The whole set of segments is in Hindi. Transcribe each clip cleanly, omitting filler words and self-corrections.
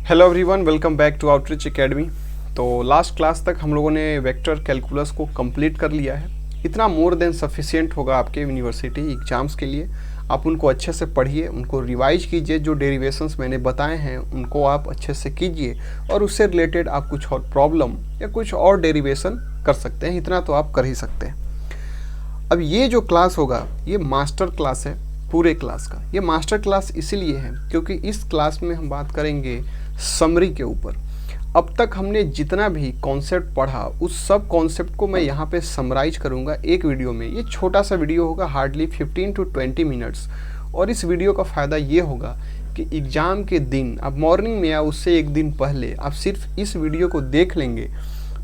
Hello everyone, welcome back to outreach academy. तो लास्ट क्लास तक हम लोगों ने वेक्टर कैलकुलस को कंप्लीट कर लिया है। इतना मोर देन सफिशिएंट होगा आपके यूनिवर्सिटी एग्जाम्स के लिए। आप उनको अच्छे से पढ़िए, उनको रिवाइज कीजिए। जो डेरिवेशंस मैंने बताए हैं उनको आप अच्छे से कीजिए और उससे रिलेटेड आप कुछ और प्रॉब्लम या कुछ और डेरिवेशन कर सकते हैं। इतना तो आप कर ही सकते हैं। अब ये जो क्लास होगा ये मास्टर क्लास है पूरे क्लास का। ये मास्टर क्लास इसीलिए है क्योंकि इस क्लास में हम बात करेंगे समरी के ऊपर। अब तक हमने जितना भी कॉन्सेप्ट पढ़ा उस सब कॉन्सेप्ट को मैं यहाँ पे समराइज करूँगा एक वीडियो में। ये छोटा सा वीडियो होगा, हार्डली 15 to 20 मिनट्स। और इस वीडियो का फ़ायदा ये होगा कि एग्ज़ाम के दिन आप मॉर्निंग में या उससे एक दिन पहले आप सिर्फ इस वीडियो को देख लेंगे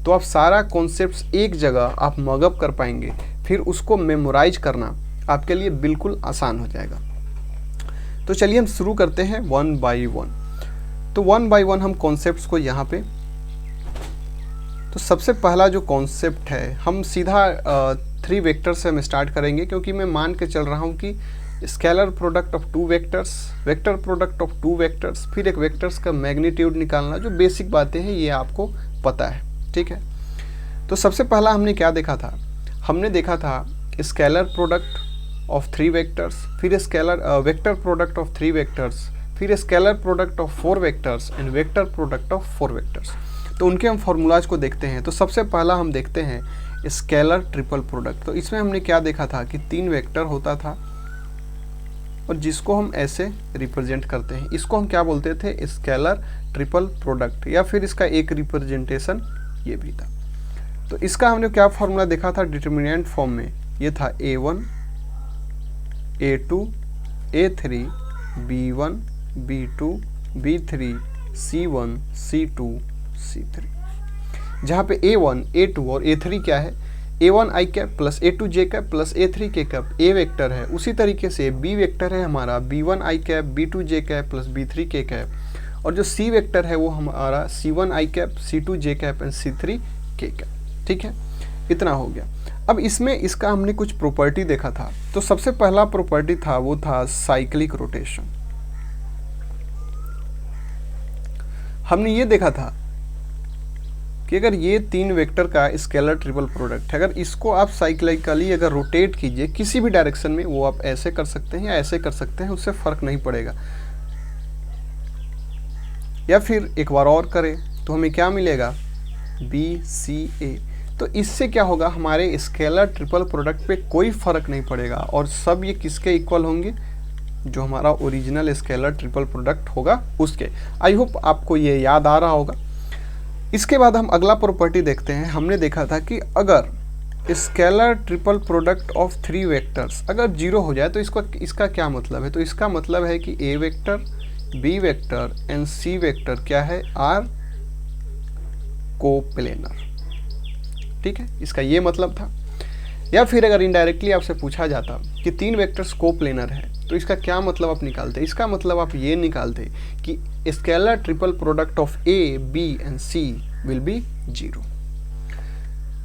तो आप सारा कॉन्सेप्ट एक जगह आप मगअप कर पाएंगे। फिर उसको मेमोराइज करना आपके लिए बिल्कुल आसान हो जाएगा। तो चलिए हम शुरू करते हैं वन बाय वन। तो वन बाय वन हम कॉन्सेप्ट्स को यहाँ पे, तो सबसे पहला जो कॉन्सेप्ट है हम सीधा 3 वेक्टर से हम स्टार्ट करेंगे क्योंकि मैं मान के चल रहा हूँ कि scalar product of 2 vectors, vector product of 2 vectors, फिर एक वेक्टर्स का मैग्नीट्यूड निकालना, जो बेसिक बातें हैं ये आपको पता है। ठीक है, तो सबसे पहला हमने क्या देखा था? हमने देखा था स्केलर प्रोडक्ट ऑफ 3 वेक्टर्स, फिर scalar vector product of 3 vectors, फिर scalar product of 4 vectors and vector product of 4 vectors. तो उनके हम फॉर्मूलाज को देखते हैं। तो सबसे पहला हम देखते हैं स्केलर ट्रिपल प्रोडक्ट। तो इसमें हमने क्या देखा था कि 3 वेक्टर होता था और जिसको हम ऐसे रिप्रेजेंट करते हैं, इसको हम क्या बोलते थे? स्केलर ट्रिपल प्रोडक्ट, या फिर इसका एक रिप्रेजेंटेशन ये भी था। तो इसका हमने क्या फॉर्मूला देखा था डिटर्मिनेंट फॉर्म में? ये था A1 A2 A3 B1 B2 B3 C1 C2 C3, जहाँ पे A1 A2 और A3 क्या है? A1 i cap plus A2 j cap plus A3 k cap A vector है। उसी तरीके से B वेक्टर है हमारा B1 i cap B2 j cap plus B3 k cap, और जो C वेक्टर है वो हमारा C1 i cap C2 j cap and C3 k cap. ठीक है, इतना हो गया। अब इसमें इसका हमने कुछ प्रॉपर्टी देखा था। तो सबसे पहला प्रॉपर्टी था वो था साइक्लिक रोटेशन। हमने ये देखा था कि अगर ये 3 वेक्टर का स्केलर ट्रिपल प्रोडक्ट है, अगर इसको आप साइक्लिकली अगर रोटेट कीजिए किसी भी डायरेक्शन में, वो आप ऐसे कर सकते हैं या ऐसे कर सकते हैं, उससे फर्क नहीं पड़ेगा। या फिर एक बार और करें तो हमें क्या मिलेगा? BCA। तो इससे क्या होगा? हमारे स्केलर ट्रिपल प्रोडक्ट पे कोई फर्क नहीं पड़ेगा और सब ये किसके इक्वल होंगे? जो हमारा ओरिजिनल स्केलर ट्रिपल प्रोडक्ट होगा उसके। आई होप आपको ये याद आ रहा होगा। इसके बाद हम अगला प्रॉपर्टी देखते हैं। हमने देखा था कि अगर scalar triple product of 3 vectors अगर 0 हो जाए तो इसका क्या मतलब है? तो इसका मतलब है कि A vector, B vector and C vector क्या है? Are coplanar. ठीक है, इसका ये मतलब था। या फिर अगर इनडायरेक्टली आपसे पूछा जाता कि 3 वेक्टर्स कोप्लेनर है तो इसका क्या मतलब आप निकालते? इसका मतलब आप ये निकालते कि scalar triple product of A, B and C will be 0।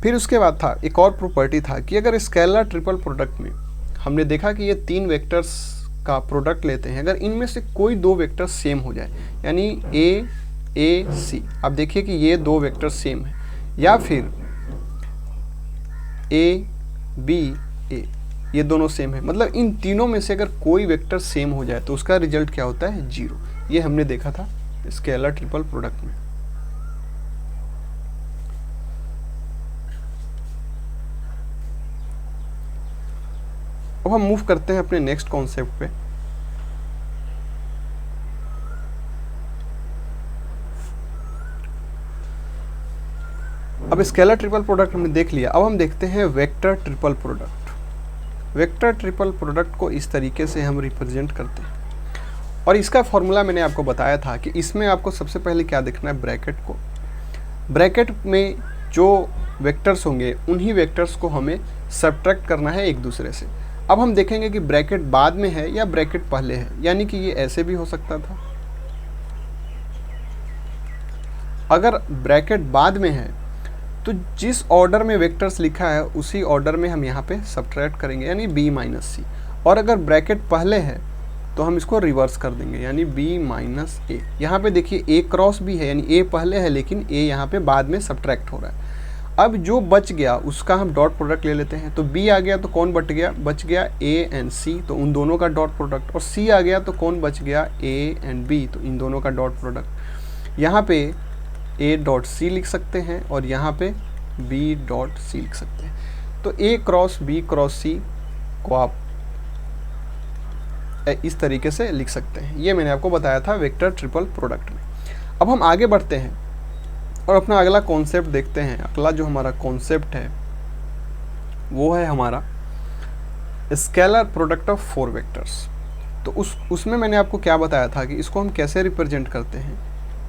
फिर उसके बाद था एक और प्रॉपर्टी था कि अगर स्केलर ट्रिपल प्रोडक्ट में हमने देखा कि ये 3 वेक्टर्स का प्रोडक्ट लेते हैं, अगर इनमें से कोई 2 वेक्टर सेम हो जाए, यानी A C, आप देखिए कि ये 2 वेक्टर सेम है, या फिर A B A ये दोनों सेम है, मतलब इन तीनों में से अगर कोई वेक्टर सेम हो जाए तो उसका रिजल्ट क्या होता है? 0। ये हमने देखा था स्केलर ट्रिपल प्रोडक्ट में। अब हम मूव करते हैं अपने नेक्स्ट कॉन्सेप्ट पे। अब स्केलर ट्रिपल प्रोडक्ट हमने देख लिया। अब हम देखते हैं vector triple product. Vector triple product को इस तरीके से हम रिप्रेजेंट करते हैं और इसका फॉर्मूला मैंने आपको बताया था कि इसमें आपको सबसे पहले क्या देखना है? ब्रैकेट को। ब्रैकेट में जो वेक्टर्स होंगे उन्हीं वेक्टर्स को हमें सब्ट्रैक्ट करना है एक दूसरे से। अब हम देखेंगे कि ब्रैकेट बाद में है या ब्रैकेट पहले है, यानी कि ये ऐसे भी हो सकता था। अगर ब्रैकेट बाद में है तो जिस ऑर्डर में वेक्टर्स लिखा है उसी ऑर्डर में हम यहाँ पे सब्ट्रैक्ट करेंगे, यानी B - C। और अगर ब्रैकेट पहले है तो हम इसको रिवर्स कर देंगे, यानी b माइनस ए। यहाँ पे देखिए a क्रॉस b है, यानी a पहले है लेकिन a यहाँ पे बाद में सब्ट्रैक्ट हो रहा है। अब जो बच गया उसका हम डॉट प्रोडक्ट ले लेते हैं। तो b आ गया तो कौन बच गया a एंड c, तो उन दोनों का डॉट प्रोडक्ट। और c आ गया तो कौन बच गया a एंड b, तो इन दोनों का डॉट प्रोडक्ट। यहाँ पे a डॉट c लिख सकते हैं और यहाँ पे b डॉट c लिख सकते हैं। तो a cross b cross c को आप इस तरीके से लिख सकते हैं। ये मैंने आपको बताया था वेक्टर ट्रिपल प्रोडक्ट में। अब हम आगे बढ़ते हैं और अपना अगला कॉन्सेप्ट देखते हैं। अगला जो हमारा कॉन्सेप्ट है वो है हमारा स्केलर प्रोडक्ट ऑफ 4 वेक्टर्स। तो उसमें मैंने आपको क्या बताया था कि इसको हम कैसे रिप्रेजेंट करते हैं।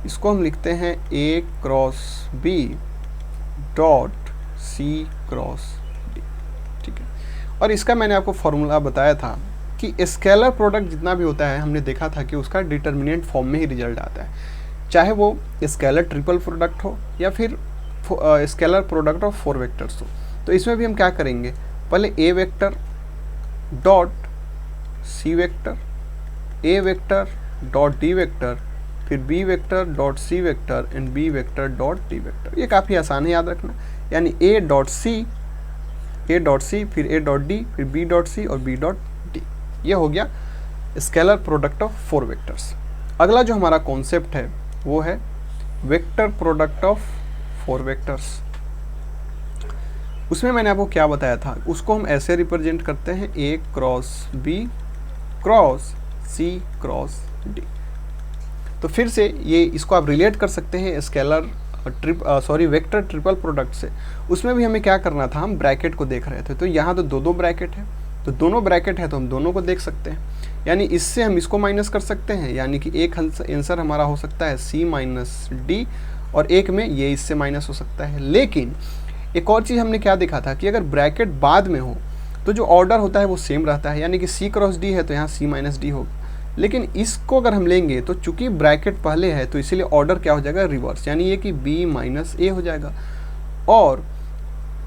इसको हम लिखते हैं a cross b dot c cross d, ठीक है। और इसका मैंने आपको फॉर्मूला बताया था कि स्केलर प्रोडक्ट जितना भी होता है हमने देखा था कि उसका डिटर्मिनेंट फॉर्म में ही रिजल्ट आता है, चाहे वो स्केलर ट्रिपल प्रोडक्ट हो या फिर स्केलर प्रोडक्ट ऑफ 4 वेक्टर्स हो। तो इसमें भी हम क्या करेंगे, पहले a vector dot c vector, a vector dot d vector, फिर b vector dot c vector and b vector dot d vector. ये काफ़ी आसान है याद रखना, यानी a डॉट c, फिर a डॉट d, फिर b डॉट c और b डॉट d। ये हो गया स्केलर प्रोडक्ट ऑफ 4 वेक्टर्स। अगला जो हमारा कॉन्सेप्ट है वो है वेक्टर प्रोडक्ट ऑफ 4 वेक्टर्स। उसमें मैंने आपको क्या बताया था, उसको हम ऐसे रिप्रेजेंट करते हैं a cross b cross c cross d। तो फिर से ये इसको आप रिलेट कर सकते हैं स्केलर वेक्टर ट्रिपल प्रोडक्ट से। उसमें भी हमें क्या करना था, हम ब्रैकेट को देख रहे थे। तो यहाँ तो दो ब्रैकेट है, तो दोनों ब्रैकेट है तो हम दोनों को देख सकते हैं, यानी इससे हम इसको माइनस कर सकते हैं, यानी कि एक आंसर हमारा हो सकता है c माइनस डी और एक में ये इससे माइनस हो सकता है। लेकिन एक और चीज़ हमने क्या देखा था कि अगर ब्रैकेट बाद में हो तो जो ऑर्डर होता है वो सेम रहता है, यानी कि c क्रॉस d है तो यहाँ c माइनस डी होगा। लेकिन इसको अगर हम लेंगे तो चूंकि ब्रैकेट पहले है तो इसीलिए ऑर्डर क्या हो जाएगा, रिवर्स, यानी ये कि b माइनस ए हो जाएगा। और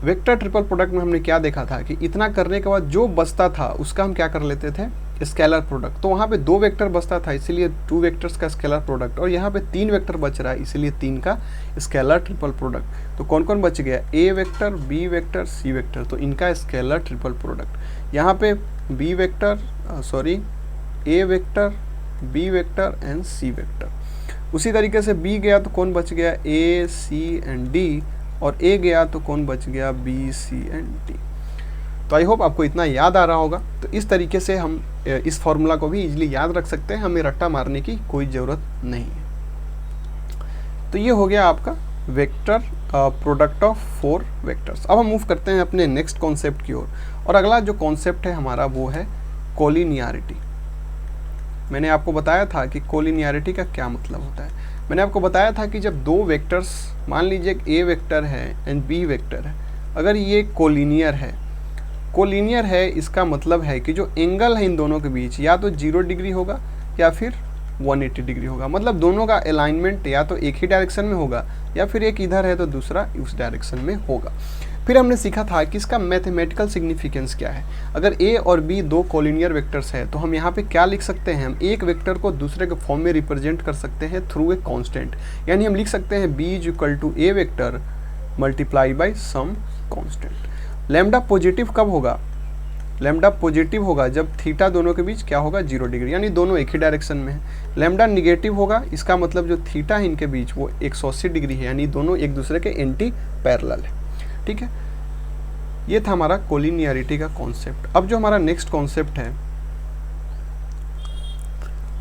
वेक्टर ट्रिपल प्रोडक्ट में हमने क्या देखा था कि इतना करने के बाद जो बचता था उसका हम क्या कर लेते थे, स्केलर प्रोडक्ट। तो वहाँ पे 2 वेक्टर बचता था इसीलिए 2 वेक्टर्स का स्केलर प्रोडक्ट, और यहाँ पे 3 वेक्टर बच रहा है इसीलिए 3 का स्केलर ट्रिपल प्रोडक्ट। तो कौन कौन बच गया, a vector b vector c vector, तो इनका स्केलर ट्रिपल प्रोडक्ट। यहाँ पे a vector b vector and c vector. उसी तरीके से b गया तो कौन बच गया, a c एंड d, और a गया तो कौन बच गया, b c एंड d। तो आई होप आपको इतना याद आ रहा होगा। तो इस तरीके से हम इस फॉर्मूला को भी इजीली याद रख सकते हैं, हमें रट्टा मारने की कोई ज़रूरत नहीं है। तो ये हो गया आपका वेक्टर प्रोडक्ट ऑफ 4 वेक्टर्स। अब हम मूव करते हैं अपने नेक्स्ट कॉन्सेप्ट की ओर, और अगला जो कॉन्सेप्ट है हमारा वो है कोलिनियरिटी। मैंने आपको बताया था कि कोलिनियरिटी का क्या मतलब होता है। मैंने आपको बताया था कि जब 2 वेक्टर्स, मान लीजिए a वेक्टर है एंड b वेक्टर है, अगर ये कोलिनियर है इसका मतलब है कि जो एंगल है इन दोनों के बीच या तो 0 डिग्री होगा या फिर 180 डिग्री होगा। मतलब दोनों का अलाइनमेंट या तो एक ही डायरेक्शन में होगा या फिर एक इधर है तो दूसरा उस डायरेक्शन में होगा। फिर हमने सीखा था कि इसका मैथमेटिकल सिग्निफिकेंस क्या है। अगर a और b 2 कोलिनियर वेक्टर्स है तो हम यहाँ पे क्या लिख सकते हैं, हम एक वेक्टर को दूसरे के फॉर्म में रिप्रेजेंट कर सकते हैं थ्रू ए कांस्टेंट। यानी हम लिख सकते हैं b is equal to a vector multiply by some constant. Lambda positive कब होगा, लैम्डा पॉजिटिव होगा जब थीटा दोनों के बीच क्या होगा, 0 डिग्री, यानी दोनों एक ही डायरेक्शन में है। लैम्डा निगेटिव होगा, इसका मतलब जो थीटा है इनके बीच वो 180 डिग्री है, यानी दोनों एक दूसरे के एंटी पैरेलल है। ठीक है, ये था हमारा कोलिनियरिटी का कॉन्सेप्ट। अब जो हमारा नेक्स्ट कॉन्सेप्ट है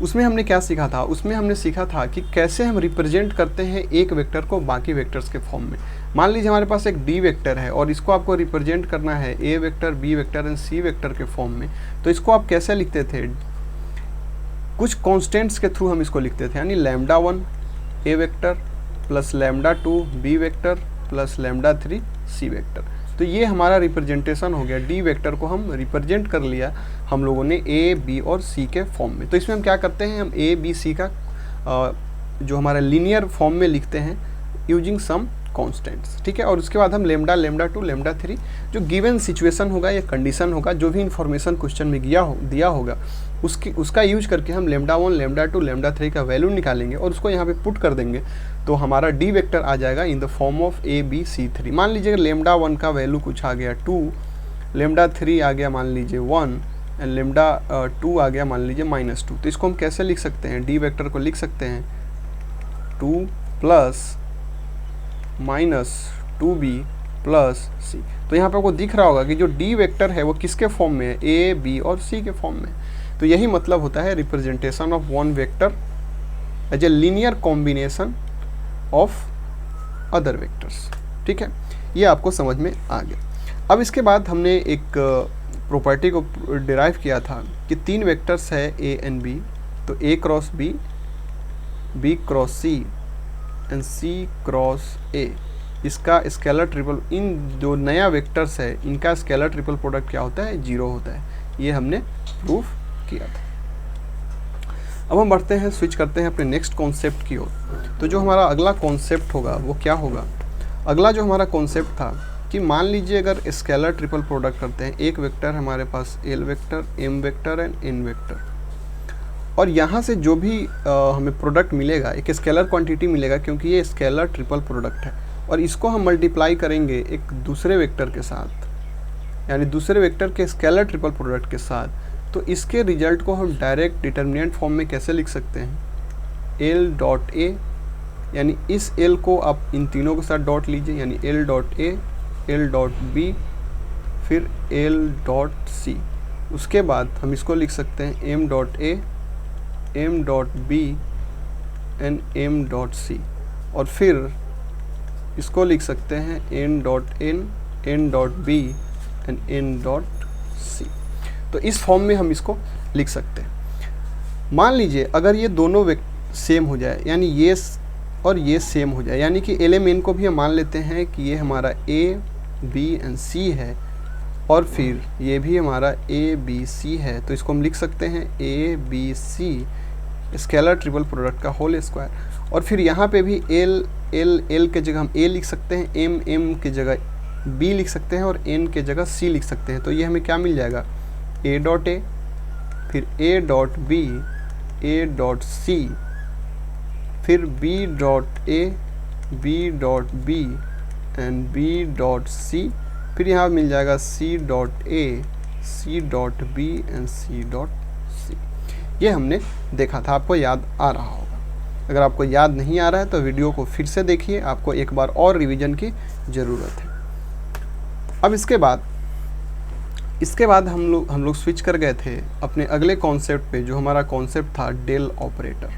उसमें हमने क्या सीखा था, उसमें हमने सीखा था कि कैसे हम रिप्रेजेंट करते हैं एक वेक्टर को बाकी वेक्टर्स के फॉर्म में। मान लीजिए हमारे पास एक डी वेक्टर है और इसको आपको रिप्रेजेंट करना है A vector, B vector and C vector के फॉर्म में। तो इसको आप कैसे लिखते थे, कुछ कॉन्स्टेंट्स के थ्रू हम इसको लिखते थे, यानी lambda 1 A vector plus lambda 2 B vector plus lambda 3 C vector. तो ये हमारा रिप्रेजेंटेशन हो गया, डी वेक्टर को हम रिप्रेजेंट कर लिया हम लोगों ने ए बी और सी के फॉर्म में। तो इसमें हम क्या करते हैं, हम ए बी सी का जो हमारा लीनियर फॉर्म में लिखते हैं यूजिंग सम कॉन्स्टेंट्स। ठीक है, और उसके बाद हम लैम्डा 2 लैम्डा 3 जो गिवन सिचुएशन होगा या कंडीशन होगा, जो भी इन्फॉर्मेशन क्वेश्चन में दिया होगा उसका यूज करके हम λ1, λ2, λ3 का वैल्यू निकालेंगे और उसको यहाँ पे पुट कर देंगे, तो हमारा डी वेक्टर आ जाएगा in the form of ABCD। मान लीजिए λ1 का वैल्यू कुछ आ गया 2, λ3 आ गया मान लीजिए 1 एंड λ2 आ गया मान लीजिए -2। तो इसको हम कैसे लिख सकते हैं? डी वेक्टर को लिख सकते हैं 2 + -2b + c। तो यहाँ पे आपको दिख रहा होगा कि जो डी वेक्टर है वो किसके फॉर्म में है? A, B और C के फॉर्म में। तो यही मतलब होता है representation of one vector as a linear combination of other vectors. ठीक है, ये आपको समझ में आ गया। अब इसके बाद हमने एक प्रॉपर्टी को डिराइव किया था कि 3 वेक्टर्स है A एंड B, तो A cross B, B cross C and C cross A, इसका स्केलर ट्रिपल, इन जो नया वेक्टर्स है इनका स्केलर ट्रिपल प्रोडक्ट क्या होता है? 0 होता है। ये हमने प्रूफ किया था। अब हम बढ़ते हैं, स्विच करते हैं अपने नेक्स्ट कॉन्सेप्ट की ओर। तो जो हमारा अगला कॉन्सेप्ट होगा वो क्या होगा? अगला जो हमारा कॉन्सेप्ट था कि मान लीजिए अगर स्केलर ट्रिपल प्रोडक्ट करते हैं, एक वेक्टर हमारे पास L vector, M vector and N vector, और यहाँ से जो भी हमें प्रोडक्ट मिलेगा एक स्केलर क्वांटिटी मिलेगा, क्योंकि ये स्केलर ट्रिपल प्रोडक्ट है, और इसको हम मल्टीप्लाई करेंगे एक दूसरे वेक्टर के साथ, यानी दूसरे वेक्टर के स्केलर ट्रिपल प्रोडक्ट के साथ, तो इसके रिजल्ट को हम डायरेक्ट डिटर्मिनेंट फॉर्म में कैसे लिख सकते हैं? L डॉट A, यानी इस L को आप इन तीनों के साथ डॉट लीजिए, यानी L dot A, L dot B, फिर L डॉट C। उसके बाद हम इसको लिख सकते हैं M dot A, M dot B and M dot C, और फिर इसको लिख सकते हैं N dot N, N dot B and N dot C। तो इस फॉर्म में हम इसको लिख सकते हैं। मान लीजिए अगर ये दोनों सेम हो जाए, यानी ये और ये सेम हो जाए, यानी कि LMN को भी हम मान लेते हैं कि ये हमारा A, B एंड C है, और फिर ये भी हमारा A, B, C है, तो इसको हम लिख सकते हैं A, B, C scalar triple product का होल स्क्वायर। और फिर यहाँ पे भी L के जगह हम A लिख सकते हैं, M के जगह B लिख सकते हैं, और N के जगह C लिख सकते हैं। तो ये हमें क्या मिल जाएगा? A डॉट A, फिर A dot B, A dot C, फिर B dot A, B dot B and B dot C, फिर यहाँ मिल जाएगा C dot A, C dot B and C dot C। ये हमने देखा था, आपको याद आ रहा होगा। अगर आपको याद नहीं आ रहा है तो वीडियो को फिर से देखिए, आपको एक बार और रिवीजन की ज़रूरत है। अब इसके बाद हम लोग स्विच कर गए थे अपने अगले कॉन्सेप्ट पे, जो हमारा कॉन्सेप्ट था डेल ऑपरेटर।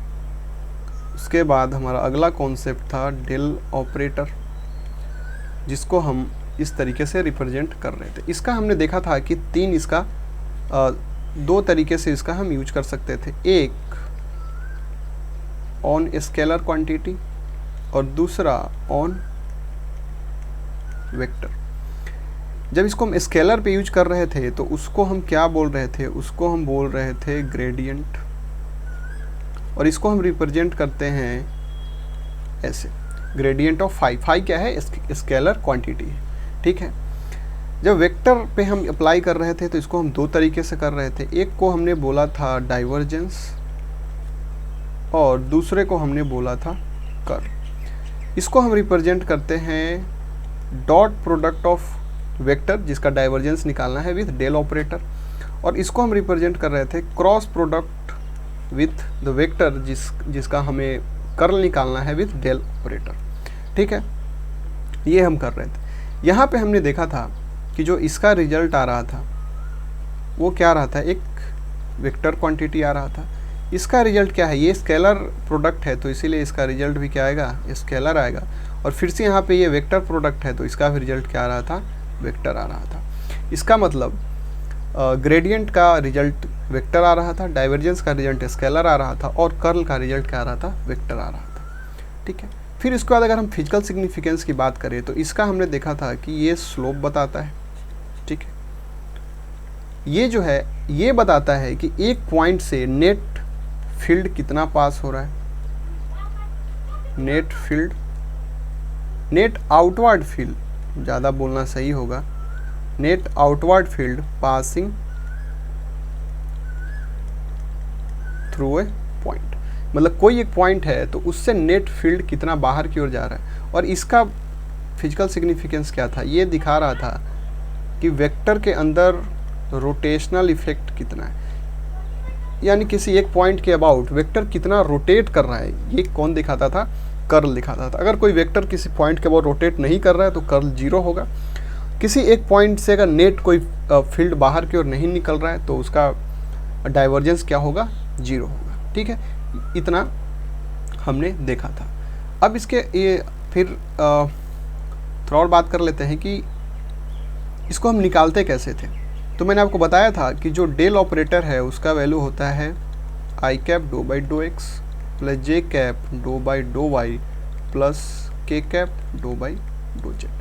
उसके बाद हमारा अगला कॉन्सेप्ट था डेल ऑपरेटर, जिसको हम इस तरीके से रिप्रेजेंट कर रहे थे। इसका हमने देखा था कि दो तरीके से इसका हम यूज कर सकते थे, एक ऑन स्केलर क्वांटिटी और दूसरा ऑन वेक्टर। जब इसको हम स्केलर पे यूज कर रहे थे तो उसको हम क्या बोल रहे थे? उसको हम बोल रहे थे ग्रेडियंट, और इसको हम रिप्रेजेंट करते हैं ऐसे, ग्रेडियंट ऑफ फाई क्या है? स्केलर क्वांटिटी है। ठीक है, जब वेक्टर पे हम अप्लाई कर रहे थे तो इसको हम दो तरीके से कर रहे थे। एक को हमने बोला था डाइवर्जेंस और दूसरे को हमने बोला था कर्ल। इसको हम रिप्रेजेंट करते हैं डॉट प्रोडक्ट ऑफ वेक्टर, जिसका डाइवर्जेंस निकालना है, विथ डेल ऑपरेटर, और इसको हम रिप्रेजेंट कर रहे थे cross product with the vector, जिसका हमें कर्ल निकालना है विथ डेल ऑपरेटर। ठीक है, ये हम कर रहे थे। यहाँ पे हमने देखा था कि जो इसका रिजल्ट आ रहा था वो क्या रहा था? एक वेक्टर क्वांटिटी आ रहा था। इसका रिजल्ट क्या है? ये स्केलर प्रोडक्ट है, तो इसीलिए इसका रिजल्ट भी क्या आएगा? स्केलर आएगा। और फिर से यहाँ पे ये वेक्टर प्रोडक्ट है, तो इसका भी रिजल्ट क्या आ रहा था? वेक्टर आ रहा था। इसका मतलब ग्रेडियंट का रिजल्ट वेक्टर आ रहा था, डाइवर्जेंस का रिजल्ट स्केलर आ रहा था, और कर्ल का रिजल्ट क्या आ रहा था? वेक्टर आ रहा था। ठीक है, फिर इसके बाद अगर हम फिजिकल सिग्निफिकेंस की बात करें तो इसका हमने देखा था कि ये स्लोप बताता है। ठीक है, ये जो है ये बताता है कि एक पॉइंट से नेट फील्ड कितना पास हो रहा है। Net field, net outward field ज़्यादा बोलना सही होगा, net outward field passing through a point, मतलब कोई एक पॉइंट है तो उससे नेट फील्ड कितना बाहर की ओर जा रहा है। और इसका फिजिकल सिग्निफिकेंस क्या था, ये दिखा रहा था कि वेक्टर के अंदर रोटेशनल इफेक्ट कितना है, यानी किसी एक पॉइंट के अबाउट वेक्टर कितना रोटेट कर रहा है, ये कौन दिखाता था, कर्ल दिखाता था। अगर कोई वेक्टर किसी पॉइंट के अबाउट रोटेट नहीं कर रहा है तो कर्ल 0 होगा। किसी एक पॉइंट से अगर नेट कोई फील्ड बाहर की ओर नहीं निकल रहा है तो उसका डाइवर्जेंस क्या होगा, 0 होगा। ठीक है, इतना हमने देखा था। अब इसके ये फिर थोड़ा और बात कर लेते हैं कि इसको हम निकालते कैसे थे। तो मैंने आपको बताया था कि जो डेल ऑपरेटर है उसका वैल्यू होता है I cap do by do x plus J cap do by do y plus K cap do by do z.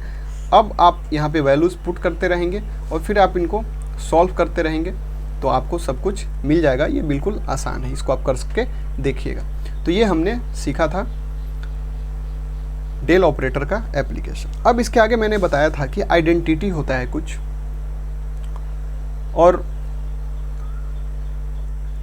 अब आप यहाँ पे वैल्यूज़ पुट करते रहेंगे और फिर आप इनको सॉल्व करते रहेंगे तो आपको सब कुछ मिल जाएगा। ये बिल्कुल आसान है, इसको आप कर सके देखिएगा। तो ये हमने सीखा था डेल ऑपरेटर का एप्लीकेशन। अब इसके आगे मैंने बताया था कि आइडेंटिटी होता है कुछ, और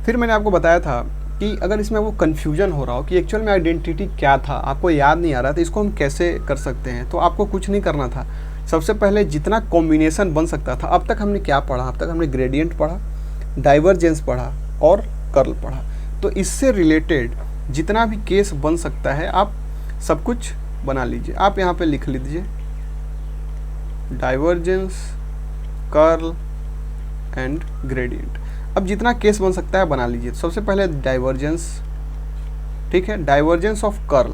फिर मैंने आपको बताया था कि अगर इसमें वो कन्फ्यूजन हो रहा हो कि एक्चुअल में आइडेंटिटी क्या था, आपको याद नहीं आ रहा था, इसको हम कैसे कर सकते हैं, तो आपको कुछ नहीं करना था। सबसे पहले जितना कॉम्बिनेशन बन सकता था, अब तक हमने क्या पढ़ा, अब तक हमने ग्रेडियंट पढ़ा, डाइवर्जेंस पढ़ा और कर्ल पढ़ा। तो इससे रिलेटेड जितना भी केस बन सकता है आप सब कुछ बना लीजिए। आप यहाँ पे लिख लीजिए डाइवर्जेंस, कर्ल एंड ग्रेडियंट। अब जितना केस बन सकता है बना लीजिए। सबसे पहले डाइवर्जेंस, ठीक है, डाइवर्जेंस ऑफ कर्ल।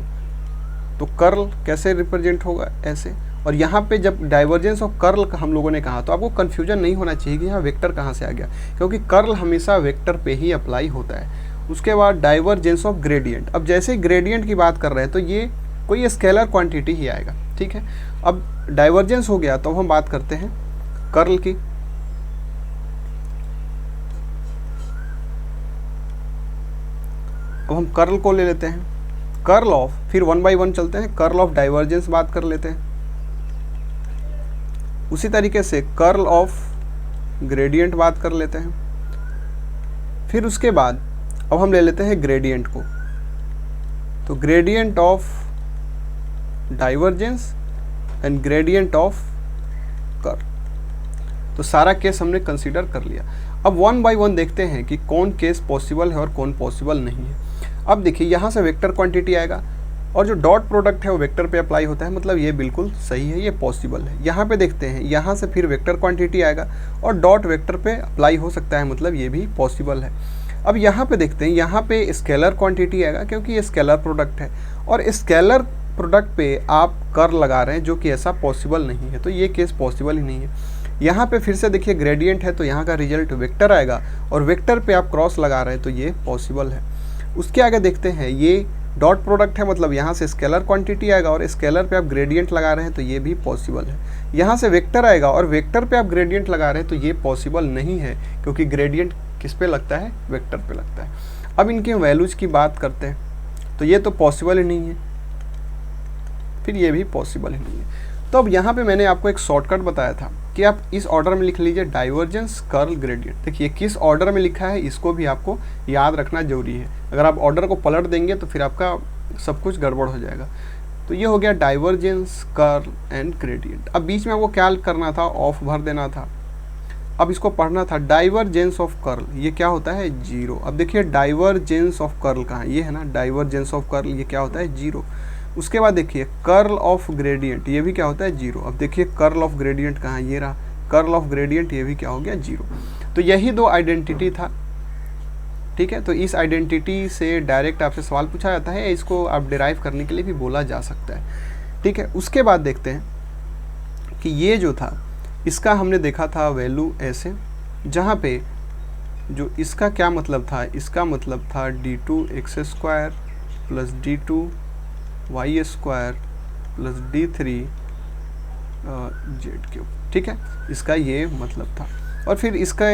तो कर्ल कैसे रिप्रेजेंट होगा, ऐसे। और यहाँ पे जब डाइवर्जेंस ऑफ कर्ल हम लोगों ने कहा तो आपको कन्फ्यूजन नहीं होना चाहिए कि यहाँ वेक्टर कहाँ से आ गया, क्योंकि कर्ल हमेशा वेक्टर पे ही अप्लाई होता है। उसके बाद डाइवर्जेंस ऑफ ग्रेडियंट। अब जैसे ही ग्रेडियंट की बात कर रहे हैं तो ये कोई स्केलर क्वांटिटी ही आएगा, ठीक है। अब डाइवर्जेंस हो गया तो अब हम बात करते हैं कर्ल की। अब हम कर्ल को ले लेते हैं, कर्ल ऑफ, फिर 1 बाई 1 चलते हैं, कर्ल ऑफ डाइवर्जेंस बात कर लेते हैं। उसी तरीके से कर्ल ऑफ ग्रेडियंट बात कर लेते हैं। फिर उसके बाद अब हम ले लेते हैं ग्रेडियंट को। तो gradient of divergence and gradient of curl. तो सारा केस हमने कंसीडर कर लिया। अब 1 बाई 1 देखते हैं कि कौन केस पॉसिबल है और कौन पॉसिबल नहीं है। अब देखिए यहाँ से वेक्टर क्वांटिटी आएगा और जो डॉट प्रोडक्ट है वो वेक्टर पे अप्लाई होता है, मतलब ये बिल्कुल सही है, ये पॉसिबल है। यहाँ पे देखते हैं, यहाँ से फिर वेक्टर क्वांटिटी आएगा और डॉट वेक्टर पे अप्लाई हो सकता है, मतलब ये भी पॉसिबल है। अब यहाँ पे देखते हैं, यहाँ पे स्केलर क्वांटिटी आएगा क्योंकि ये स्केलर प्रोडक्ट है, और स्केलर प्रोडक्ट पे आप कर लगा रहे हैं जो कि ऐसा पॉसिबल नहीं है, तो ये केस पॉसिबल ही नहीं है। यहाँ पे फिर से देखिए ग्रेडियंट है तो यहाँ का रिजल्ट वेक्टर आएगा, और वेक्टर पे आप क्रॉस लगा रहे हैं तो ये पॉसिबल है। उसके आगे देखते हैं, ये डॉट प्रोडक्ट है, मतलब यहाँ से स्केलर क्वांटिटी आएगा और स्केलर पे आप ग्रेडियंट लगा रहे हैं तो ये भी पॉसिबल है। यहाँ से वेक्टर आएगा और वेक्टर पे आप ग्रेडियंट लगा रहे हैं तो ये पॉसिबल नहीं है, क्योंकि ग्रेडियंट किस पे लगता है, वेक्टर पे लगता है। अब इनकी वैल्यूज की बात करते हैं तो ये तो पॉसिबल ही नहीं है, फिर ये भी पॉसिबल ही नहीं है। तो अब यहाँ पे मैंने आपको एक शॉर्टकट बताया था कि आप इस ऑर्डर में लिख लीजिए डाइवर्जेंस, कर्ल, ग्रेडियंट। देखिए किस ऑर्डर में लिखा है इसको भी आपको याद रखना जरूरी है। अगर आप ऑर्डर को पलट देंगे तो फिर आपका सब कुछ गड़बड़ हो जाएगा। तो ये हो गया डाइवर्जेंस, कर्ल एंड ग्रेडियंट। अब बीच में आपको क्या करना था, ऑफ भर देना था। अब इसको पढ़ना था डाइवर्जेंस ऑफ कर्ल, ये क्या होता है, 0। अब देखिए डाइवर्जेंस ऑफ कर्ल कहाँ है, ये है ना, डाइवर्जेंस ऑफ कर्ल, ये क्या होता है, 0। उसके बाद देखिए कर्ल ऑफ ग्रेडियंट, ये भी क्या होता है, 0। अब देखिए कर्ल ऑफ ग्रेडियंट कहाँ, ये रहा कर्ल ऑफ ग्रेडियंट, ये भी क्या हो गया, 0। तो यही दो आइडेंटिटी था, ठीक है। तो इस आइडेंटिटी से डायरेक्ट आपसे सवाल पूछा जाता है, इसको आप डिराइव करने के लिए भी बोला जा सकता है, ठीक है। उसके बाद देखते हैं कि ये जो था इसका हमने देखा था वैल्यू ऐसे, जहाँ पे जो इसका क्या मतलब था, इसका मतलब था d2x² plus d2y² plus d3z3, ठीक है, इसका ये मतलब था। और फिर इसका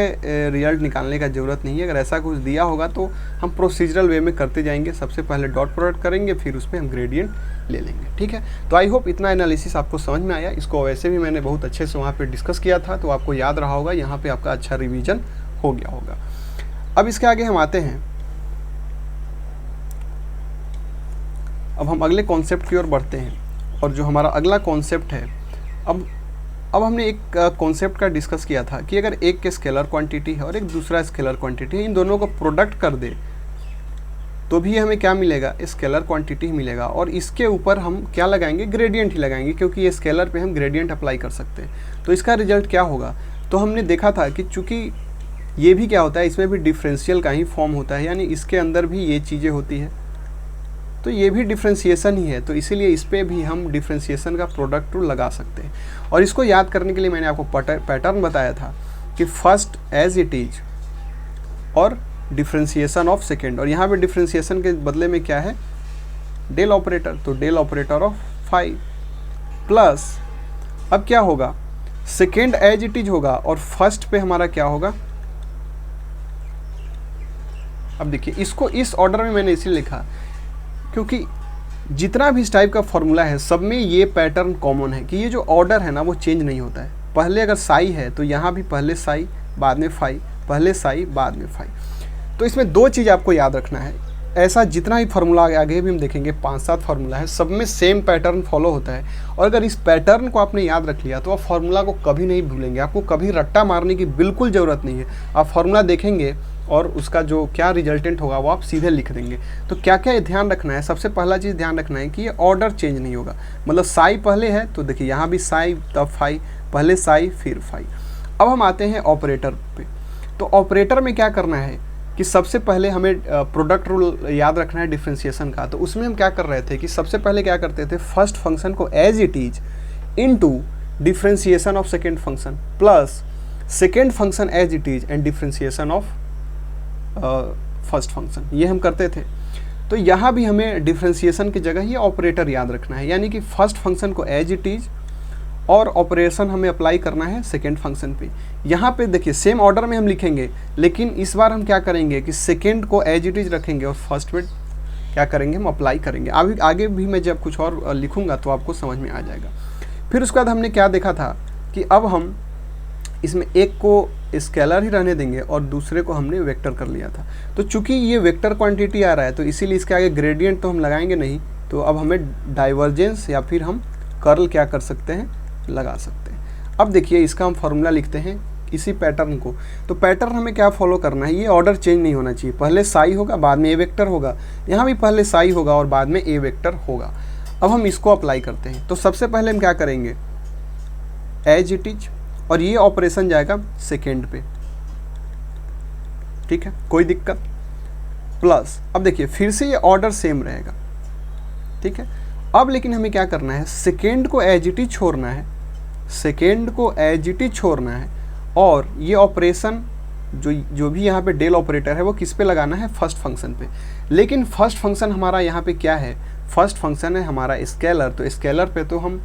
रिजल्ट निकालने का ज़रूरत नहीं है। अगर ऐसा कुछ दिया होगा तो हम प्रोसीजरल वे में करते जाएंगे। सबसे पहले डॉट प्रोडक्ट करेंगे, फिर उस पर हम ग्रेडियंट ले लेंगे, ठीक है। तो आई होप इतना एनालिसिस आपको समझ में आया। इसको वैसे भी मैंने बहुत अच्छे से वहाँ पे डिस्कस किया था, तो आपको याद रहा होगा, यहाँ पे आपका अच्छा रिवीजन हो गया होगा। अब इसके आगे हम आते हैं अब हम अगले कॉन्सेप्ट की ओर बढ़ते हैं, और जो हमारा अगला कॉन्सेप्ट है, अब हमने एक कॉन्सेप्ट का डिस्कस किया था कि अगर एक स्केलर क्वांटिटी है और एक दूसरा स्केलर क्वांटिटी है, इन दोनों को प्रोडक्ट कर दे तो भी हमें क्या मिलेगा, स्केलर क्वांटिटी ही मिलेगा, और इसके ऊपर हम क्या लगाएंगे, ग्रेडियंट ही लगाएंगे, क्योंकि ये स्केलर पे हम ग्रेडियंट अप्लाई कर सकते हैं। तो इसका रिजल्ट क्या होगा, तो हमने देखा था कि चूंकि ये भी क्या होता है, इसमें भी डिफरेंशियल का ही फॉर्म होता है, यानी इसके अंदर भी ये चीज़ें होती है, तो ये भी डिफ्रेंशिएशन ही है, तो इसीलिए इस पर भी हम डिफ्रेंशिएशन का प्रोडक्ट रूल लगा सकते हैं। और इसको याद करने के लिए मैंने आपको पैटर्न बताया था कि फर्स्ट एज इट इज और डिफ्रेंशिएशन ऑफ सेकेंड, और यहाँ पे डिफ्रेंशिएशन के बदले में क्या है, डेल ऑपरेटर, तो del operator of phi plus, अब क्या होगा, सेकेंड एज इट इज होगा और फर्स्ट पे हमारा क्या होगा। अब देखिए इसको इस ऑर्डर में मैंने इसलिए लिखा क्योंकि जितना भी इस टाइप का फॉर्मूला है सब में ये पैटर्न कॉमन है कि ये जो ऑर्डर है ना वो चेंज नहीं होता है। पहले अगर साई है तो यहाँ भी पहले साई बाद में फाई, पहले साई बाद में फाई। तो इसमें दो चीज़ आपको याद रखना है, ऐसा जितना भी फार्मूला आगे भी हम देखेंगे 5-7 फार्मूला है, सब में सेम पैटर्न फॉलो होता है, और अगर इस पैटर्न को आपने याद रख लिया तो आप फार्मूला को कभी नहीं भूलेंगे, आपको कभी रट्टा मारने की बिल्कुल ज़रूरत नहीं है। आप फार्मूला देखेंगे और उसका जो क्या रिजल्टेंट होगा वो आप सीधे लिख देंगे। तो क्या क्या ध्यान रखना है, सबसे पहला चीज़ ध्यान रखना है कि ये ऑर्डर चेंज नहीं होगा, मतलब साई पहले है तो देखिए यहाँ भी साई तब फाई, पहले साई फिर फाई। अब हम आते हैं ऑपरेटर पे, तो ऑपरेटर में क्या करना है कि सबसे पहले हमें प्रोडक्ट रूल याद रखना है डिफरेंशिएशन का। तो उसमें हम क्या कर रहे थे कि सबसे पहले क्या करते थे, फर्स्ट फंक्शन को as it is into differentiation of second function plus second function as it is and differentiation of first function, ये हम करते थे। तो यहाँ भी हमें डिफरेंशिएशन की जगह ये ऑपरेटर याद रखना है, यानी कि फर्स्ट फंक्शन को एज इट इज और ऑपरेशन हमें अप्लाई करना है सेकेंड फंक्शन पे। यहाँ पे देखिए सेम ऑर्डर में हम लिखेंगे, लेकिन इस बार हम क्या करेंगे कि सेकेंड को एज इट इज रखेंगे और फर्स्ट पे क्या करेंगे, हम अप्लाई करेंगे। अभी आगे भी मैं जब कुछ और लिखूंगा तो आपको समझ में आ जाएगा। फिर उसके बाद हमने क्या देखा था कि अब हम इसमें एक को स्केलर ही रहने देंगे और दूसरे को हमने वेक्टर कर लिया था। तो चूंकि ये वेक्टर क्वांटिटी आ रहा है तो इसीलिए इसके आगे ग्रेडियंट तो हम लगाएंगे नहीं, तो अब हमें डाइवर्जेंस या फिर हम कर्ल क्या कर सकते हैं, लगा सकते हैं। अब देखिए इसका हम फॉर्मूला लिखते हैं इसी पैटर्न को। तो पैटर्न हमें क्या फॉलो करना है, ये ऑर्डर चेंज नहीं होना चाहिए, पहले साई होगा बाद में ए वेक्टर होगा, यहाँ भी पहले साई होगा और बाद में ए वेक्टर होगा। अब हम इसको अप्लाई करते हैं। तो सबसे पहले हम क्या करेंगे, एज इट इज, और ये ऑपरेशन जाएगा सेकेंड पे, ठीक है, कोई दिक्कत, प्लस अब देखिए फिर से ये ऑर्डर सेम रहेगा, ठीक है। अब लेकिन हमें क्या करना है, सेकेंड को एज इट इज छोड़ना है, सेकेंड को एज इट इज छोड़ना है, और ये ऑपरेशन जो भी यहाँ पे डेल ऑपरेटर है वो किस पे लगाना है, फर्स्ट फंक्शन पे। लेकिन फर्स्ट फंक्शन हमारा यहाँ पे क्या है, फर्स्ट फंक्शन है हमारा स्केलर, तो स्केलर पे तो हम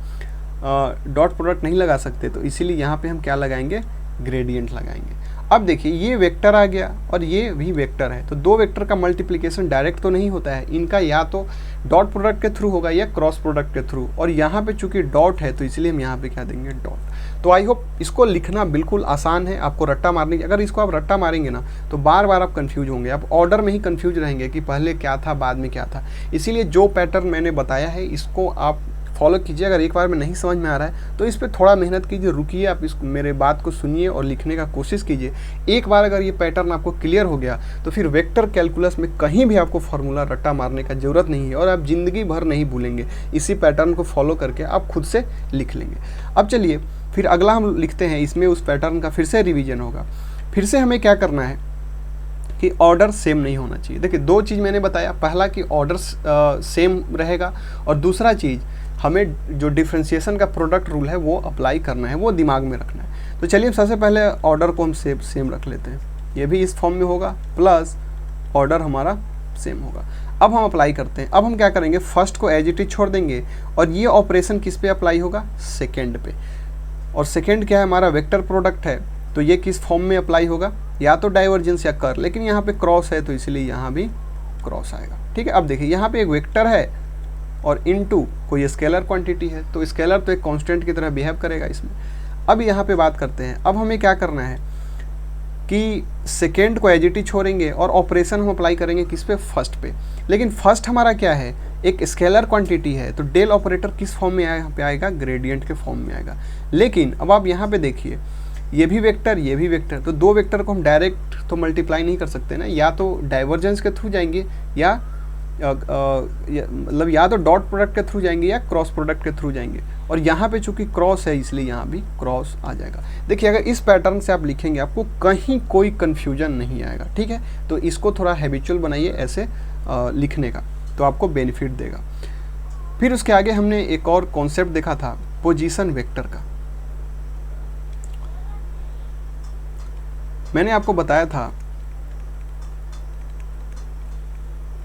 डॉट प्रोडक्ट नहीं लगा सकते, तो इसीलिए यहाँ पे हम क्या लगाएंगे, ग्रेडियंट लगाएंगे। अब देखिए ये वेक्टर आ गया और ये भी वेक्टर है, तो दो वेक्टर का मल्टीप्लिकेशन डायरेक्ट तो नहीं होता है, इनका या तो डॉट प्रोडक्ट के थ्रू होगा या क्रॉस प्रोडक्ट के थ्रू, और यहाँ पे चूंकि डॉट है तो इसलिए हम यहाँ पे क्या देंगे, डॉट। तो आई होप इसको लिखना बिल्कुल आसान है, आपको रट्टा मारने की, अगर इसको आप रट्टा मारेंगे ना तो बार बार आप कंफ्यूज होंगे, आप ऑर्डर में ही कंफ्यूज रहेंगे कि पहले क्या था बाद में क्या था। इसीलिए जो पैटर्न मैंने बताया है इसको आप फॉलो कीजिए। अगर एक बार में नहीं समझ में आ रहा है तो इस पर थोड़ा मेहनत कीजिए, रुकिए, आप इस मेरे बात को सुनिए और लिखने का कोशिश कीजिए। एक बार अगर ये पैटर्न आपको क्लियर हो गया तो फिर वेक्टर कैलकुलस में कहीं भी आपको फार्मूला रट्टा मारने का ज़रूरत नहीं है और आप ज़िंदगी भर नहीं भूलेंगे। इसी पैटर्न को फॉलो करके आप खुद से लिख लेंगे। अब चलिए फिर अगला हम लिखते हैं, इसमें उस पैटर्न का फिर से रिविजन होगा। फिर से हमें क्या करना है कि ऑर्डर सेम नहीं होना चाहिए। देखिए दो चीज़ मैंने बताया, पहला कि ऑर्डर सेम रहेगा और दूसरा चीज़ हमें जो डिफरेंशिएशन का प्रोडक्ट रूल है वो अप्लाई करना है, वो दिमाग में रखना है। तो चलिए सबसे पहले ऑर्डर को हम सेम रख लेते हैं, ये भी इस फॉर्म में होगा प्लस ऑर्डर हमारा सेम होगा। अब हम अप्लाई करते हैं। अब हम क्या करेंगे, फर्स्ट को एज इट इज छोड़ देंगे और ये ऑपरेशन किस पे अप्लाई होगा, सेकेंड पे। और सेकेंड क्या है, हमारा वेक्टर प्रोडक्ट है, तो ये किस फॉर्म में अप्लाई होगा, या तो डाइवर्जेंस या कर, लेकिन यहाँ पे क्रॉस है तो इसलिए यहाँ भी क्रॉस आएगा, ठीक है। अब देखिए यहाँ पे एक वेक्टर है और इनटू कोई स्केलर क्वांटिटी है, तो स्केलर तो एक कांस्टेंट की तरह बिहेव करेगा इसमें। अब यहाँ पे बात करते हैं, अब हमें क्या करना है कि सेकेंड को एज इट इज छोड़ेंगे और ऑपरेशन हम अप्लाई करेंगे किस पे, फर्स्ट पे। लेकिन फर्स्ट हमारा क्या है, एक स्केलर क्वांटिटी है, तो डेल ऑपरेटर किस फॉर्म में यहाँ पे आएगा, ग्रेडियंट के फॉर्म में आएगा। लेकिन अब आप यहाँ पे देखिए, ये भी वेक्टर, ये भी वेक्टर, तो दो वेक्टर को हम डायरेक्ट तो मल्टीप्लाई नहीं कर सकते ना, या तो डाइवर्जेंस के थ्रू जाएंगे या मतलब या तो डॉट प्रोडक्ट के थ्रू जाएंगे या क्रॉस प्रोडक्ट के थ्रू जाएंगे। और यहाँ पे चूंकि क्रॉस है इसलिए यहाँ भी क्रॉस आ जाएगा। देखिए अगर इस पैटर्न से आप लिखेंगे आपको कहीं कोई कन्फ्यूजन नहीं आएगा, ठीक है। तो इसको थोड़ा हैबिचुअल बनाइए ऐसे लिखने का, तो आपको बेनिफिट देगा। फिर उसके आगे हमने एक और कॉन्सेप्ट देखा था पोजीशन वेक्टर का। मैंने आपको बताया था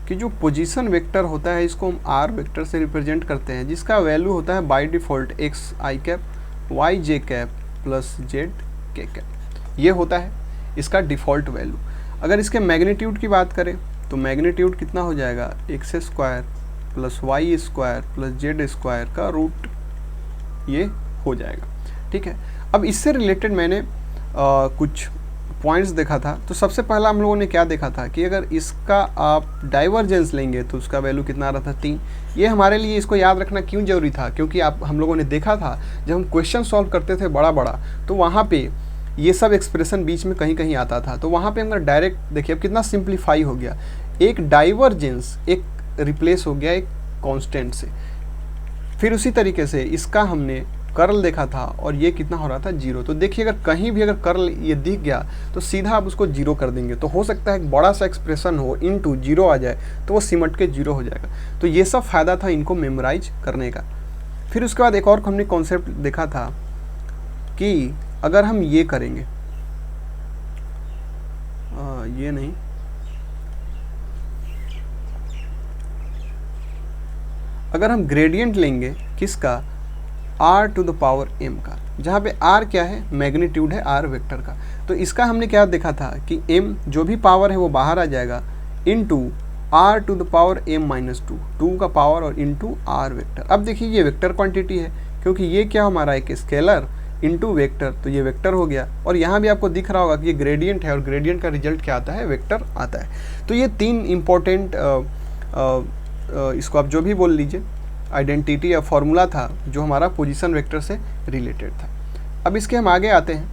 कि जो पोजीशन वेक्टर होता है इसको हम आर वेक्टर से रिप्रेजेंट करते हैं, जिसका वैल्यू होता है by default x i cap y j cap plus z k cap, ये होता है इसका डिफ़ॉल्ट वैल्यू। अगर इसके मैग्नीट्यूड की बात करें तो मैग्नीट्यूड कितना हो जाएगा, x square plus y square plus z square का रूट ये हो जाएगा, ठीक है। अब इससे रिलेटेड मैंने कुछ पॉइंट्स देखा था। तो सबसे पहला हम लोगों ने क्या देखा था कि अगर इसका आप डाइवर्जेंस लेंगे तो उसका वैल्यू कितना आ रहा था, 3। ये हमारे लिए इसको याद रखना क्यों जरूरी था, क्योंकि हम लोगों ने देखा था जब हम क्वेश्चन सॉल्व करते थे बड़ा बड़ा, तो वहाँ पे ये सब एक्सप्रेशन बीच में कहीं कहीं आता था। तो वहाँ पे अगर डायरेक्ट देखिए अब कितना सिंप्लीफाई हो गया, एक डाइवर्जेंस एक रिप्लेस हो गया एक कॉन्स्टेंट से। फिर उसी तरीके से इसका हमने कर्ल देखा था और ये कितना हो रहा था, 0। तो देखिए अगर कहीं भी अगर कर्ल ये दिख गया तो सीधा आप उसको 0 कर देंगे। तो हो सकता है एक बड़ा सा एक्सप्रेशन हो इनटू 0 आ जाए तो वो सिमट के 0 हो जाएगा। तो ये सब फ़ायदा था इनको मेमोराइज करने का। फिर उसके बाद एक और हमने कॉन्सेप्ट देखा था कि अगर हम ये करेंगे, ये नहीं, अगर हम ग्रेडियंट लेंगे किसका, r to the power m का, जहाँ पे r क्या है, मैग्नीट्यूड है r वेक्टर का। तो इसका हमने क्या देखा था कि m जो भी पावर है वो बाहर आ जाएगा into r to the power m minus 2 का पावर और इनटू r वेक्टर। अब देखिए ये वेक्टर क्वांटिटी है क्योंकि ये क्या हमारा एक स्केलर इनटू वेक्टर, तो ये वेक्टर हो गया। और यहाँ भी आपको दिख रहा होगा कि ये ग्रेडियंट है और ग्रेडियंट का रिजल्ट क्या आता है, वेक्टर आता है। तो ये 3 इम्पोर्टेंट इसको आप जो भी बोल लीजिए आइडेंटिटी या फॉर्मूला था जो हमारा पोजीशन वेक्टर से रिलेटेड था। अब इसके हम आगे आते हैं।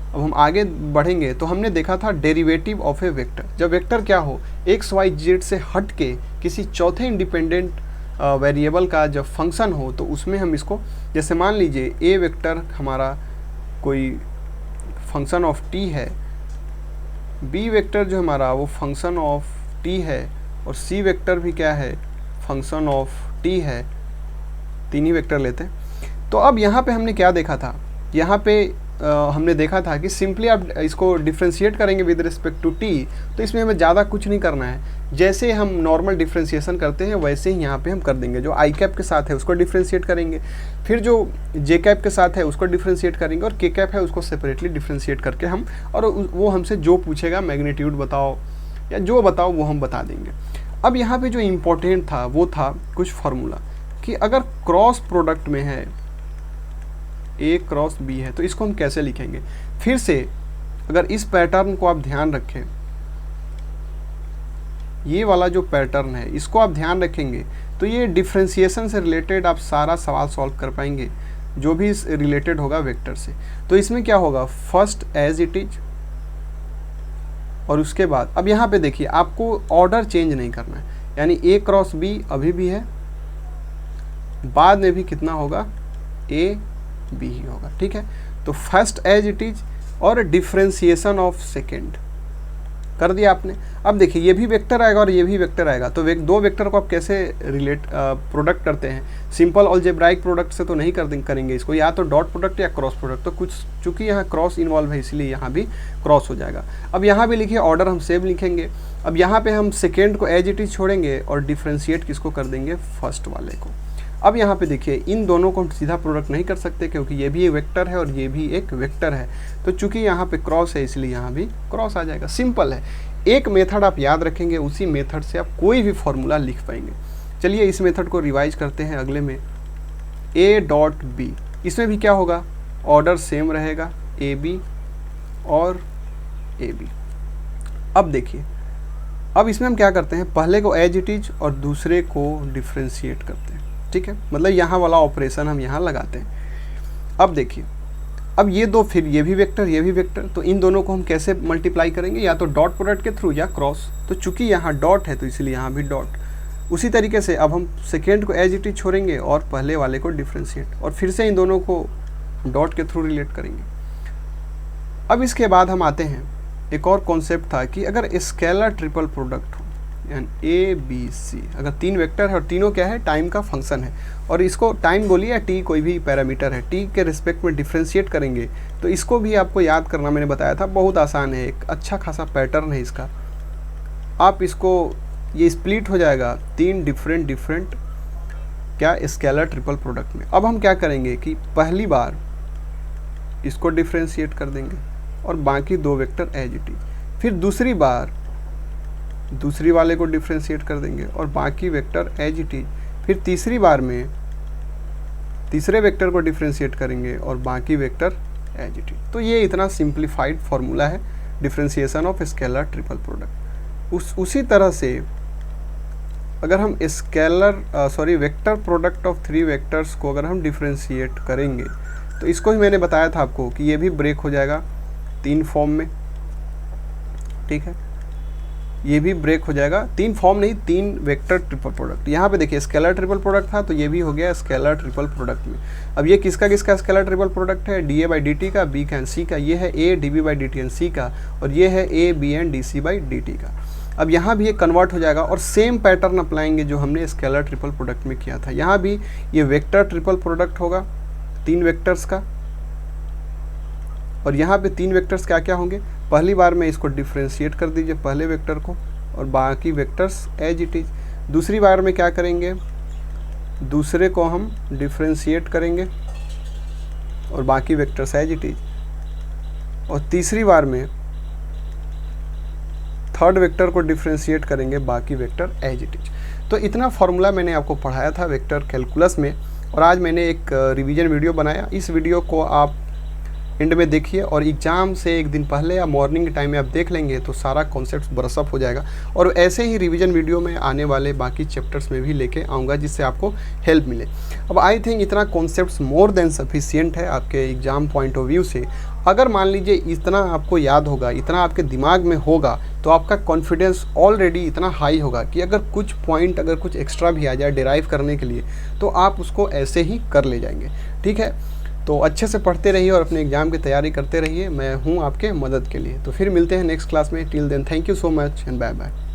अब हम आगे बढ़ेंगे तो हमने देखा था डेरिवेटिव ऑफ ए वेक्टर। जब वेक्टर क्या हो, एक्स वाई जेड से हट के किसी चौथे इंडिपेंडेंट वेरिएबल का जब फंक्शन हो तो उसमें हम इसको, जैसे मान लीजिए ए वेक्टर हमारा कोई फंक्शन ऑफ टी है, बी वेक्टर जो हमारा वो फंक्शन ऑफ टी है और सी वेक्टर भी क्या है, फंक्शन ऑफ टी है, 3 ही वेक्टर लेते हैं। तो अब यहाँ पे हमने क्या देखा था, यहाँ पे हमने देखा था कि सिंपली आप इसको डिफ्रेंशिएट करेंगे विद रिस्पेक्ट टू टी, तो इसमें हमें ज़्यादा कुछ नहीं करना है। जैसे हम नॉर्मल डिफ्रेंशिएशन करते हैं वैसे ही यहाँ पे हम कर देंगे। जो आई कैप के साथ है उसको डिफ्रेंशिएट करेंगे, फिर जो जे कैप के साथ है उसको डिफ्रेंशिएट करेंगे और के कैप है उसको सेपरेटली डिफ्रेंशिएट करके हम, और वो हमसे जो पूछेगा मैग्नीट्यूड बताओ या जो बताओ वो हम बता देंगे। अब यहाँ पे जो इम्पोर्टेंट था वो था कुछ फार्मूला कि अगर क्रॉस प्रोडक्ट में है ए क्रॉस बी है तो इसको हम कैसे लिखेंगे। फिर से अगर इस पैटर्न को आप ध्यान रखें, ये वाला जो पैटर्न है इसको आप ध्यान रखेंगे तो ये डिफ्रेंशिएशन से रिलेटेड आप सारा सवाल सॉल्व कर पाएंगे जो भी रिलेटेड होगा वेक्टर से। तो इसमें क्या होगा, फर्स्ट एज इट इज, और उसके बाद अब यहाँ पे देखिए आपको ऑर्डर चेंज नहीं करना है, यानी ए क्रॉस बी अभी भी है, बाद में भी कितना होगा, ए बी ही होगा, ठीक है। तो फर्स्ट एज इट इज और डिफ्रेंशिएशन ऑफ सेकेंड कर दिया आपने। अब देखिए ये भी वेक्टर आएगा और ये भी वेक्टर आएगा, तो दो वेक्टर को आप कैसे रिलेट प्रोडक्ट करते हैं, सिंपल अलजेब्राइक प्रोडक्ट से तो नहीं करेंगे इसको, या तो डॉट प्रोडक्ट या क्रॉस प्रोडक्ट। तो कुछ चूंकि यहाँ क्रॉस इन्वॉल्व है इसलिए यहाँ भी क्रॉस हो जाएगा। अब यहाँ भी लिखिए, ऑर्डर हम सेम लिखेंगे। अब यहाँ पे हम सेकेंड को एज इट इज छोड़ेंगे और डिफ्रेंशिएट किसको कर देंगे, फर्स्ट वाले को। अब यहाँ पे देखिए इन दोनों को हम सीधा प्रोडक्ट नहीं कर सकते क्योंकि ये भी एक वेक्टर है और ये भी एक वेक्टर है, तो चूंकि यहाँ पे क्रॉस है इसलिए यहाँ भी क्रॉस आ जाएगा। सिंपल है, एक मेथड आप याद रखेंगे, उसी मेथड से आप कोई भी फॉर्मूला लिख पाएंगे। चलिए इस मेथड को रिवाइज करते हैं अगले में। ए डॉट बी, इसमें भी क्या होगा, ऑर्डर सेम रहेगा, ए बी और ए बी। अब देखिए अब इसमें हम क्या करते हैं, पहले को एज इट इज और दूसरे को डिफ्रेंशिएट करते हैं, ठीक है। मतलब यहाँ वाला ऑपरेशन हम यहाँ लगाते हैं। अब देखिए, अब ये दो, फिर ये भी वेक्टर, ये भी वेक्टर, तो इन दोनों को हम कैसे मल्टीप्लाई करेंगे, या तो डॉट प्रोडक्ट के थ्रू या क्रॉस। तो चूंकि यहाँ डॉट है तो इसलिए यहाँ भी डॉट। उसी तरीके से अब हम सेकेंड को एज इट इज छोड़ेंगे और पहले वाले को डिफ्रेंशिएट, और फिर से इन दोनों को डॉट के थ्रू रिलेट करेंगे। अब इसके बाद हम आते हैं, एक और कॉन्सेप्ट था कि अगर स्केलर ट्रिपल प्रोडक्ट हो, यानी ए बी सी, अगर तीन वेक्टर है और तीनों क्या है, टाइम का फंक्शन है, और इसको टाइम बोलिए या टी कोई भी पैरामीटर है, टी के रिस्पेक्ट में डिफ्रेंशिएट करेंगे, तो इसको भी आपको याद करना मैंने बताया था, बहुत आसान है, एक अच्छा खासा पैटर्न है इसका। आप इसको, ये स्प्लिट हो जाएगा तीन डिफरेंट क्या स्केलर ट्रिपल प्रोडक्ट में। अब हम क्या करेंगे कि पहली बार इसको डिफ्रेंशिएट कर देंगे और बाकी दो वेक्टर एज इट इज, फिर दूसरी बार दूसरी वाले को डिफ्रेंशिएट कर देंगे और बाकी वेक्टर एज इट इज, फिर तीसरी बार में तीसरे वेक्टर को डिफ्रेंशिएट करेंगे और बाकी वेक्टर एज इट इज। तो ये इतना सिंप्लीफाइड फार्मूला है differentiation of scalar triple product. उसी तरह से अगर हम vector product of three vectors को अगर हम डिफ्रेंशिएट करेंगे, तो इसको ही मैंने बताया था आपको कि ये भी ब्रेक हो जाएगा तीन फॉर्म में, ठीक है। ये भी ब्रेक हो जाएगा तीन फॉर्म नहीं, तीन वेक्टर ट्रिपल प्रोडक्ट। यहाँ पे देखिए स्केलर ट्रिपल प्रोडक्ट था, तो ये भी हो गया स्केलर ट्रिपल प्रोडक्ट में। अब ये किसका किसका स्केलर ट्रिपल प्रोडक्ट है, D A by D T का, बी का एंड सी का, ये है A D B by D T and C का, और ये है A B and D C by D T का। अब यहाँ भी ये कन्वर्ट हो जाएगा और सेम पैटर्न अप्लाएंगे जो हमने स्केलर ट्रिपल प्रोडक्ट में किया था। यहाँ भी ये वेक्टर ट्रिपल प्रोडक्ट होगा तीन वेक्टर्स का, और यहाँ पे तीन वेक्टर्स क्या क्या होंगे, पहली बार में इसको डिफ्रेंशिएट कर दीजिए पहले वेक्टर को और बाकी वेक्टर्स एज इट इज। दूसरी बार में क्या करेंगे, दूसरे को हम डिफ्रेंशिएट करेंगे और बाकी वेक्टर्स एज इट इज, और तीसरी बार में थर्ड वेक्टर को डिफ्रेंशिएट करेंगे, बाकी वेक्टर एज इट इज। तो इतना फार्मूला मैंने आपको पढ़ाया था वेक्टर कैलकुलस में, और आज मैंने एक रिवीजन वीडियो बनाया। इस वीडियो को आप एंड में देखिए, और एग्ज़ाम से एक दिन पहले या मॉर्निंग के टाइम में आप देख लेंगे तो सारा कॉन्सेप्ट ब्रशअप हो जाएगा। और ऐसे ही रिवीजन वीडियो में आने वाले बाकी चैप्टर्स में भी लेके आऊँगा जिससे आपको हेल्प मिले। अब आई थिंक इतना कॉन्सेप्ट्स मोर देन सफिशिएंट है आपके एग्ज़ाम पॉइंट ऑफ व्यू से। अगर मान लीजिए इतना आपको याद होगा, इतना आपके दिमाग में होगा, तो आपका कॉन्फिडेंस ऑलरेडी इतना हाई होगा कि अगर कुछ पॉइंट अगर कुछ एक्स्ट्रा भी आ जाए डिराइव करने के लिए, तो आप उसको ऐसे ही कर ले जाएंगे, ठीक है। तो अच्छे से पढ़ते रहिए और अपने एग्ज़ाम की तैयारी करते रहिए। मैं हूँ आपके मदद के लिए। तो फिर मिलते हैं नेक्स्ट क्लास में। Till then thank you so much and bye bye.